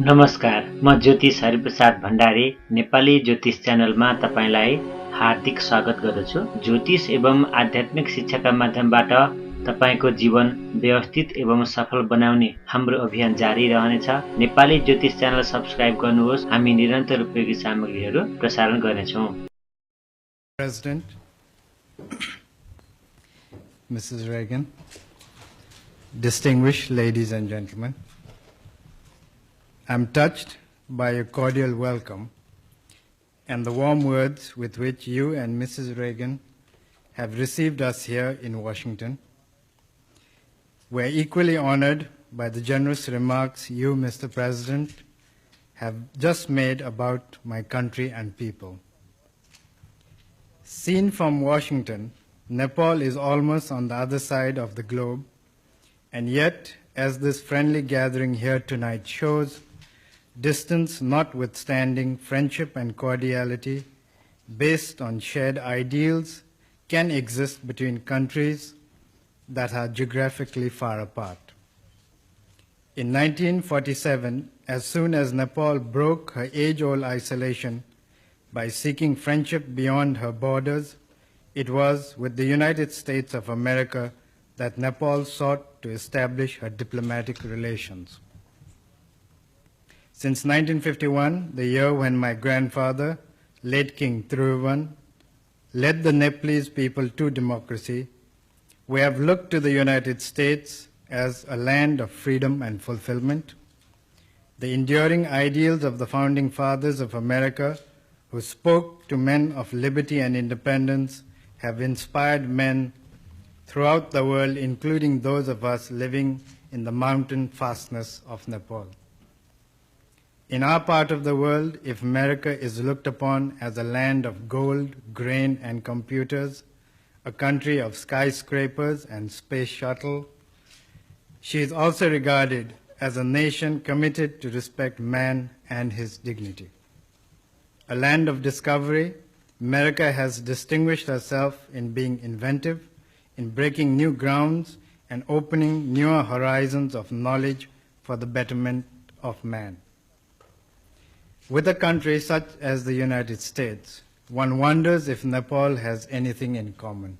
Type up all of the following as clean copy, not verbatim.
नमस्कार, म ज्योतिष हरिप्रसाद भण्डारी नेपाली ज्योतिष च्यानलमा तपाईलाई हार्दिक स्वागत गर्दछु। ज्योतिष एवं आध्यात्मिक शिक्षाका माध्यमबाट तपाईको जीवन व्यवस्थित एवं सफल बनाउने हाम्रो अभियान जारी रहनेछ। नेपाली ज्योतिष च्यानल सब्स्क्राइब गर्नुहोस्। हामी निरन्तर उपयोगी सामग्रीहरू प्रसारण गर्नेछौँ। President, Mrs. Reagan, distinguished ladies and gentlemen, I'm touched by your cordial welcome and the warm words with which you and Mrs. Reagan have received us here in Washington. We're equally honored by the generous remarks you, Mr. President, have just made about my country and people. Seen from Washington, Nepal is almost on the other side of the globe, and yet, as this friendly gathering here tonight shows, distance notwithstanding, friendship and cordiality based on shared ideals can exist between countries that are geographically far apart. In 1947, as soon as Nepal broke her age-old isolation by seeking friendship beyond her borders, it was with the United States of America that Nepal sought to establish her diplomatic relations. Since 1951, the year when my grandfather, late King Thiruvan, led the Nepalese people to democracy, we have looked to the United States as a land of freedom and fulfillment. The enduring ideals of the founding fathers of America, who spoke to men of liberty and independence, have inspired men throughout the world, including those of us living in the mountain fastness of Nepal. In our part of the world, if America is looked upon as a land of gold, grain, and computers, a country of skyscrapers and space shuttle, she is also regarded as a nation committed to respect man and his dignity. A land of discovery, America has distinguished herself in being inventive, in breaking new grounds, and opening newer horizons of knowledge for the betterment of man. With a country such as the United States, one wonders if Nepal has anything in common.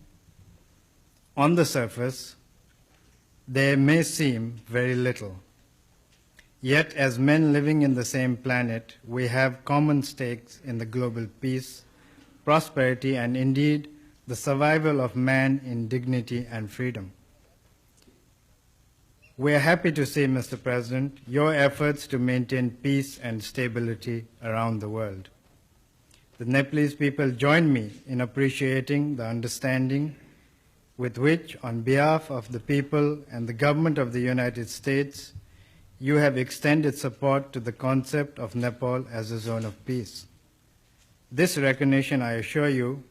On the surface, there may seem very little. Yet, as men living in the same planet, we have common stakes in the global peace, prosperity, and indeed the survival of man in dignity and freedom. We are happy to see, Mr. President, your efforts to maintain peace and stability around the world. The Nepalese people join me in appreciating the understanding with which, on behalf of the people and the government of the United States, you have extended support to the concept of Nepal as a zone of peace. This recognition, I assure you,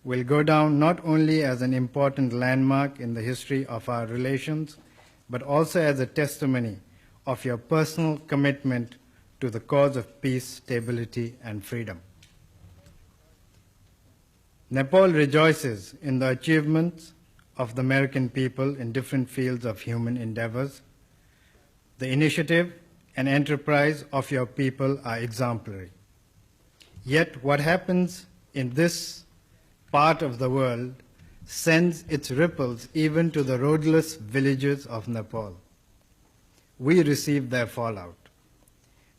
will go down not only as an important landmark in the history of our relations, but also as a testimony of your personal commitment to the cause of peace, stability, and freedom. Nepal rejoices in the achievements of the American people in different fields of human endeavors. The initiative and enterprise of your people are exemplary. Yet what happens in this part of the world sends its ripples even to the roadless villages of Nepal. We receive their fallout.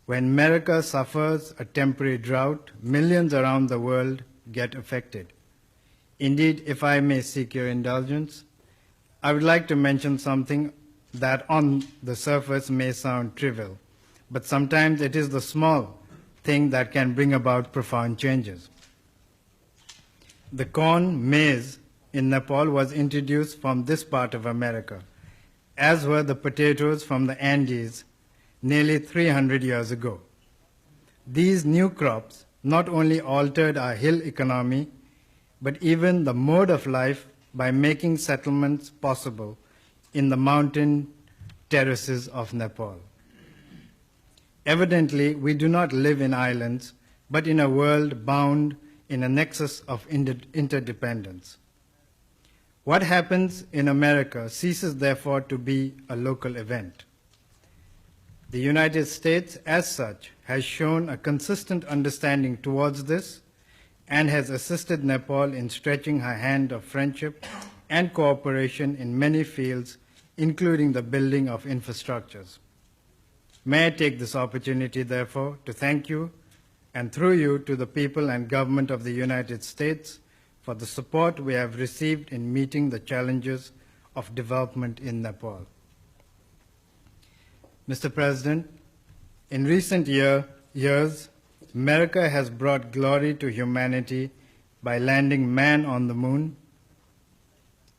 When America suffers a temporary drought, millions around the world get affected. Indeed, if I may seek your indulgence, I would like to mention something that on the surface may sound trivial, but sometimes it is the small thing that can bring about profound changes. The corn, maize, in Nepal was introduced from this part of America, as were the potatoes from the Andes nearly 300 years ago. These new crops not only altered our hill economy, but even the mode of life by making settlements possible in the mountain terraces of Nepal. Evidently, we do not live in islands, but in a world bound in a nexus of interdependence. What happens in America ceases therefore to be a local event. The United States, as such, has shown a consistent understanding towards this and has assisted Nepal in stretching her hand of friendship and cooperation in many fields, including the building of infrastructures. May I take this opportunity, therefore, to thank you, and through you to the people and government of the United States for the support we have received in meeting the challenges of development in Nepal. Mr. President, in recent years, America has brought glory to humanity by landing man on the moon.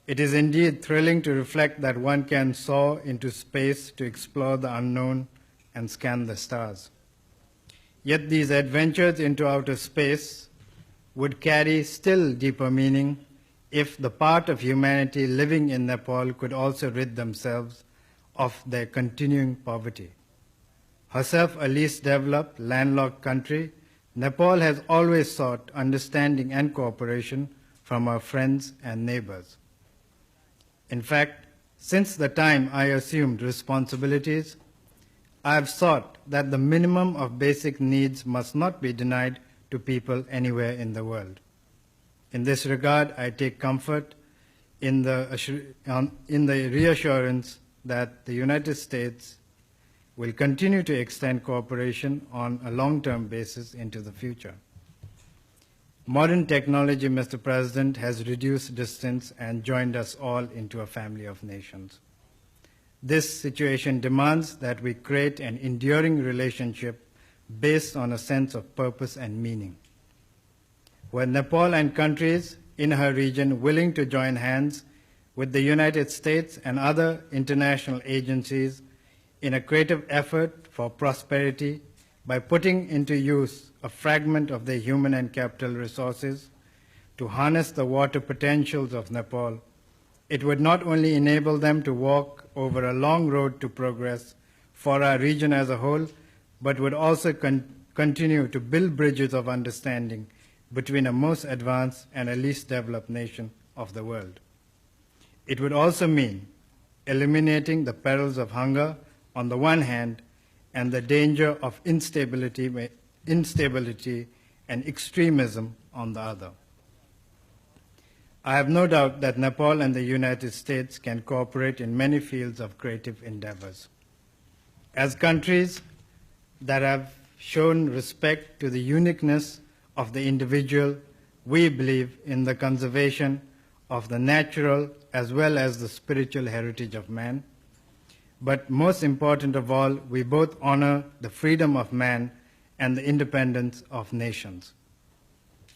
It is indeed thrilling to reflect that one can soar into space to explore the unknown and scan the stars. Yet these adventures into outer space would carry still deeper meaning if the part of humanity living in Nepal could also rid themselves of their continuing poverty. Herself a least developed, landlocked country, Nepal has always sought understanding and cooperation from our friends and neighbors. In fact, since the time I assumed responsibilities, I have sought that the minimum of basic needs must not be denied to people anywhere in the world. In this regard, I take comfort in the reassurance that the United States will continue to extend cooperation on a long-term basis into the future. Modern technology, Mr. President, has reduced distance and joined us all into a family of nations. This situation demands that we create an enduring relationship based on a sense of purpose and meaning. Were Nepal and countries in her region willing to join hands with the United States and other international agencies in a creative effort for prosperity by putting into use a fragment of their human and capital resources to harness the water potentials of Nepal, it would not only enable them to walk over a long road to progress for our region as a whole, but would also continue to build bridges of understanding between a most advanced and a least developed nation of the world. It would also mean eliminating the perils of hunger on the one hand and the danger of instability and extremism on the other. I have no doubt that Nepal and the United States can cooperate in many fields of creative endeavors. As countries that have shown respect to the uniqueness of the individual, we believe in the conservation of the natural as well as the spiritual heritage of man. But most important of all, we both honor the freedom of man and the independence of nations.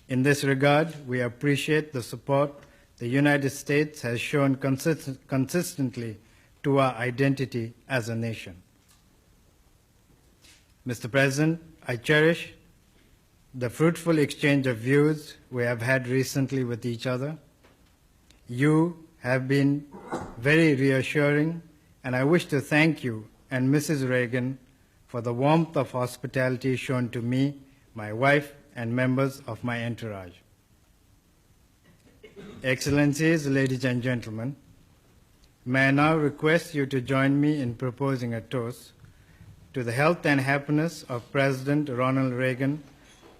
In this regard, we appreciate the support the United States has shown consistently to our identity as a nation. Mr. President, I cherish the fruitful exchange of views we have had recently with each other. You have been very reassuring, and I wish to thank you and Mrs. Reagan for the warmth of hospitality shown to me, my wife, and members of my entourage. Excellencies, ladies and gentlemen, may I now request you to join me in proposing a toast to the health and happiness of President Ronald Reagan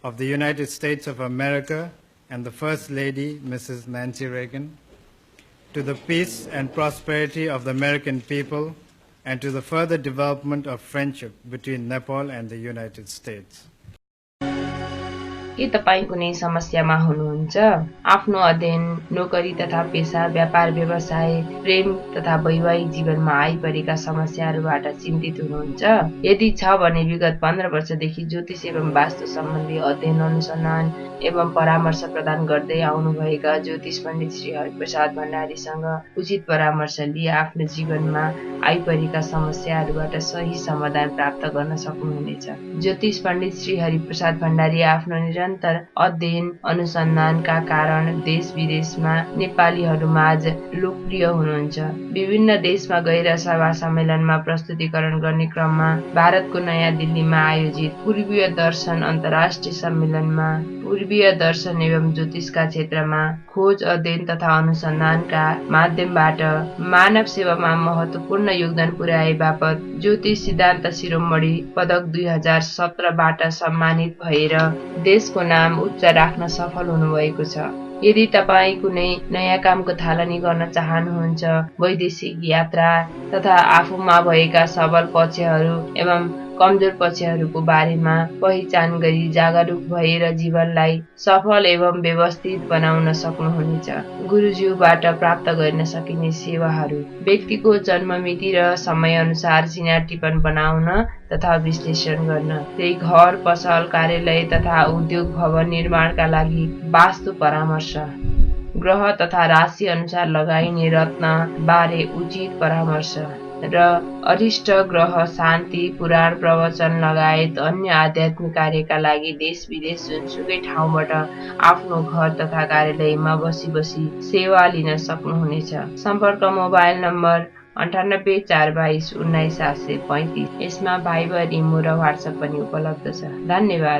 of the United States of America and the First Lady, Mrs. Nancy Reagan, to the peace and prosperity of the American people, and to the further development of friendship between Nepal and the United States. के तपाईं कुनै समस्यामा हुनुहुन्छ? आफ्नो अध्ययन, नोकरी तथा पेशा, व्यापार व्यवसाय, प्रेम तथा वैवाहिक जीवनमा आइपरेका समस्याहरूबाट चिन्तित हुनुहुन्छ? यदि छ भने विगत 15 वर्षदेखि ज्योतिष एवं वास्तु सम्बन्धी अध्ययन, अनुसन्धान एवं परामर्श प्रदान गर्दै आउनुभएका ज्योतिष पण्डित श्री हरिप्रसाद भण्डारीसँग उचित परामर्श लिए आफ्नो जीवनमा आइपरेका समस्याहरूबाट सही समाधान प्राप्त गर्न सक्नुहुनेछ। ज्योतिष पण्डित श्री हरिप्रसाद भण्डारी आफ्नो निरन्तर अध्ययन अनुसन्धानका कारण देश विदेशमा नेपालीहरूमाझ लोकप्रिय हुनुहुन्छ। विभिन्न देशमा गएर सभा सम्मेलनमा प्रस्तुतिकरण गर्ने क्रममा भारतको नयाँ दिल्लीमा आयोजित पूर्वीय दर्शन अन्तर्राष्ट्रिय सम्मेलनमा पूर्वीय दर्शन एवं ज्योतिषका क्षेत्रमा खोज अध्ययन तथा अनुसन्धानका माध्यमबाट मानव सेवामा महत्वपूर्ण योगदान पुर्याए बापत ज्योतिष सिद्धान्त शिरोमणि पदक 2017बाट सम्मानित भएर देशको नाम उच्च राख्न सफल हुनुभएको छ। यदि तपाईँ कुनै नयाँ कामको थालनी गर्न चाहनुहुन्छ, वैदेशिक यात्रा तथा आफूमा भएका सबल पक्षहरू एवं कमजोर पक्षहरूको बारेमा पहिचान गरी जागरुक भएर जीवनलाई सफल एवं व्यवस्थित बनाउन सक्नुहुनेछ। गुरुज्यूबाट प्राप्त गर्न सकिने सेवाहरू: व्यक्तिको जन्ममिति र समय अनुसार सिना टिप्पण बनाउन तथा विश्लेषण गर्न, त्यही घर, पसल, कार्यालय तथा उद्योग भवन निर्माणका लागि वास्तु परामर्श, ग्रह तथा राशि अनुसार लगाइने रत्न बारे उचित परामर्श र अरिष्ट ग्रह शान्ति, पुराण प्रवचन लगायत अन्य आध्यात्मिक कार्यका लागि देश विदेश जुनसुकै ठाउँबाट आफ्नो घर तथा कार्यालयमा बसी सेवा लिन सक्नुहुनेछ। सम्पर्क मोबाइल नम्बर 9842197735। यसमा भाइबर, इमो र व्हाट्सएप पनि उपलब्ध छ। धन्यवाद।